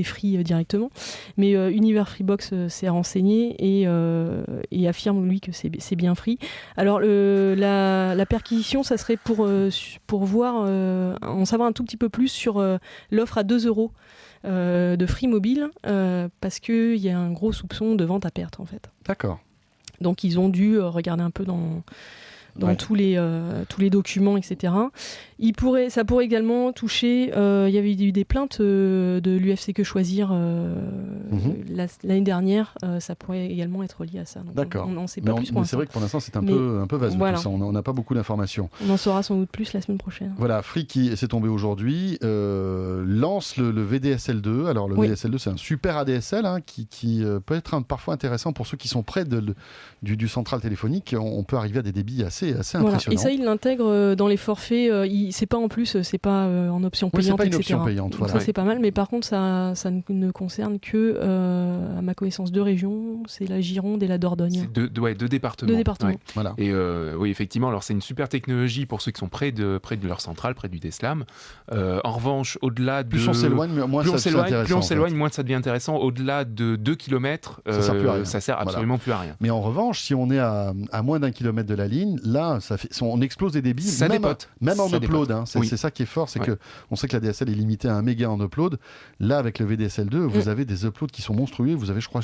Free directement. Mais Univers Freebox s'est renseigné et affirme, lui, que c'est bien Free. Alors, la perquisition, ça serait pour voir, en savoir un tout petit peu plus sur l'offre à 2 € de Free Mobile, parce qu'il y a un gros soupçon de vente à perte, en fait. D'accord. Donc, ils ont dû regarder un peu dans tous les documents, etc. Ça pourrait également toucher... il y avait eu des plaintes de l'UFC Que Choisir l'année dernière. Ça pourrait également être lié à ça. Donc D'accord. On n'en sait pas plus pour mais c'est vrai que pour l'instant, c'est un peu vaseux, voilà. tout ça. On n'a pas beaucoup d'informations. On en saura sans doute plus la semaine prochaine. Voilà, Free, qui s'est tombé aujourd'hui, lance le VDSL2. Alors, le VDSL2, c'est un super ADSL qui peut être parfois intéressant pour ceux qui sont près du central téléphonique. On peut arriver à des débits assez impressionnants. Et ça, il l'intègre dans les forfaits. C'est pas en plus, c'est pas en option payante, c'est pas une etc. option payante. Donc voilà. ça, c'est pas mal. Mais par contre, ça ne concerne que, à ma connaissance, 2 régions. C'est la Gironde et la Dordogne. C'est deux départements. 2 départements. Ouais. Voilà. Et oui, effectivement, alors c'est une super technologie pour ceux qui sont près de leur centrale, près du DSLAM. En revanche, au-delà de... Plus on s'éloigne, moins ça devient intéressant. Plus on s'éloigne, moins ça devient intéressant. Au-delà de 2 km, ça sert absolument plus à rien. Mais en revanche, si on est à moins d'1 kilomètre de la ligne, là, on explose des débits, même en upload. C'est ça qui est fort, c'est que on sait que la DSL est limitée à 1 méga en upload. Là, avec le VDSL2, vous avez des uploads qui sont monstrueux. Vous avez, je crois,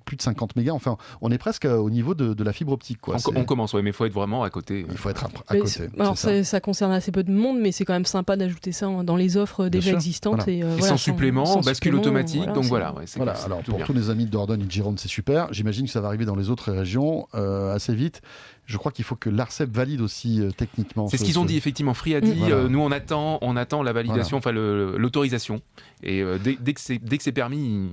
plus de 50 mégas. Enfin, on est presque au niveau de la fibre optique. On commence, mais il faut être vraiment à côté. Il faut être à côté. Alors, ça concerne assez peu de monde, mais c'est quand même sympa d'ajouter ça dans les offres déjà existantes. Voilà. Et sans supplément, bascule automatique. Donc voilà. Alors, pour tous les amis de Dordogne et de Gironde, c'est super. J'imagine que ça va arriver dans les autres régions assez vite. Je crois qu'il faut que l'ARCEP valide aussi techniquement. C'est ce qu'ils ont dit, effectivement. Free a dit, nous on attend la validation, l'autorisation. Et dès que c'est permis,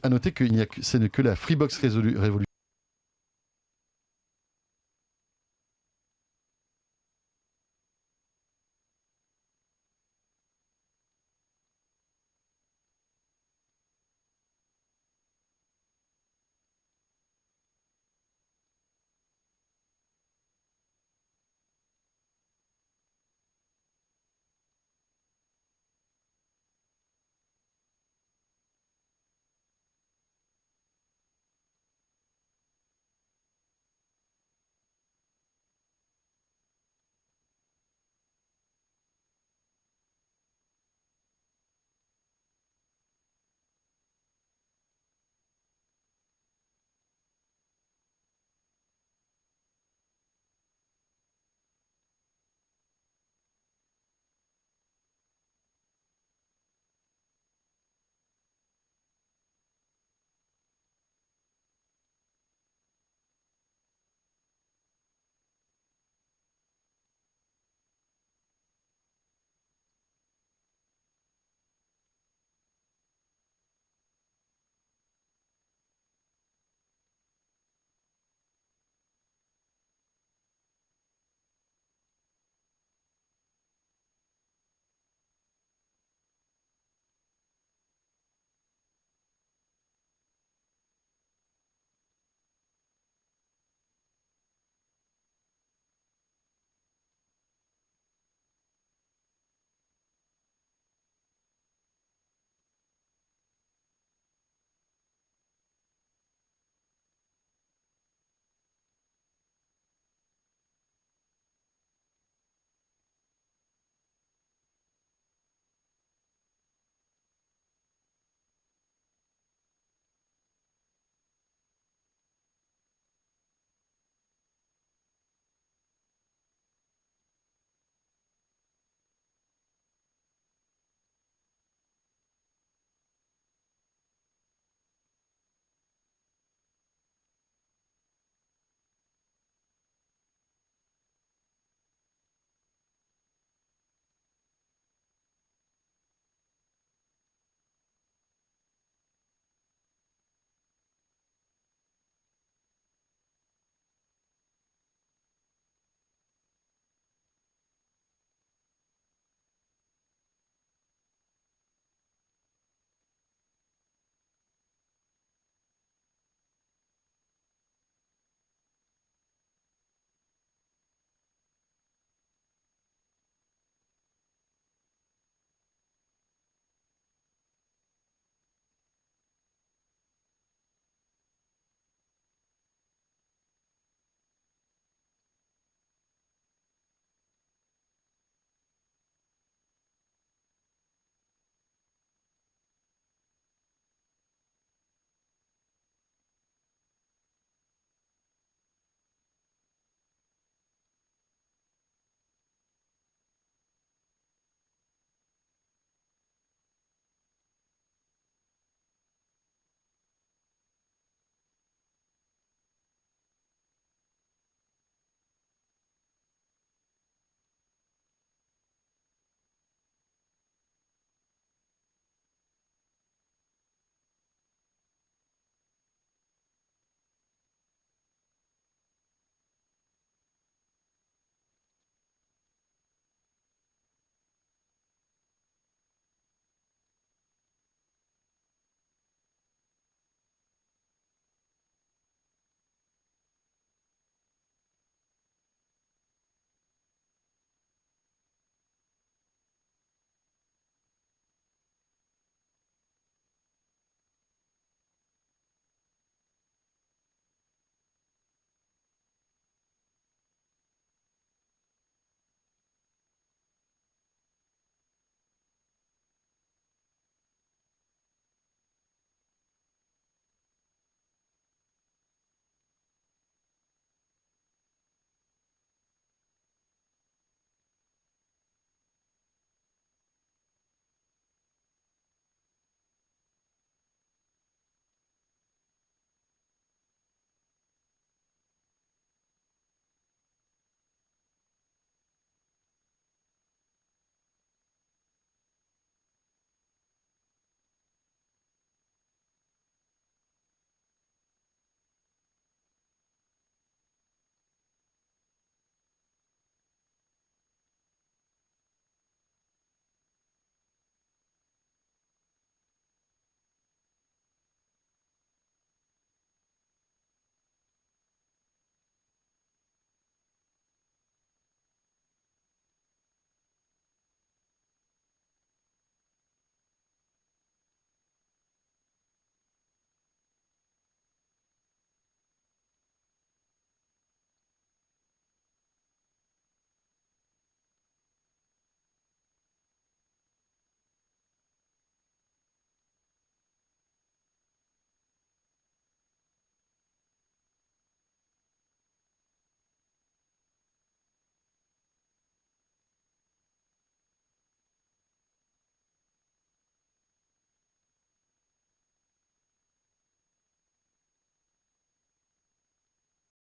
à noter que ce n'est que la Freebox Revolution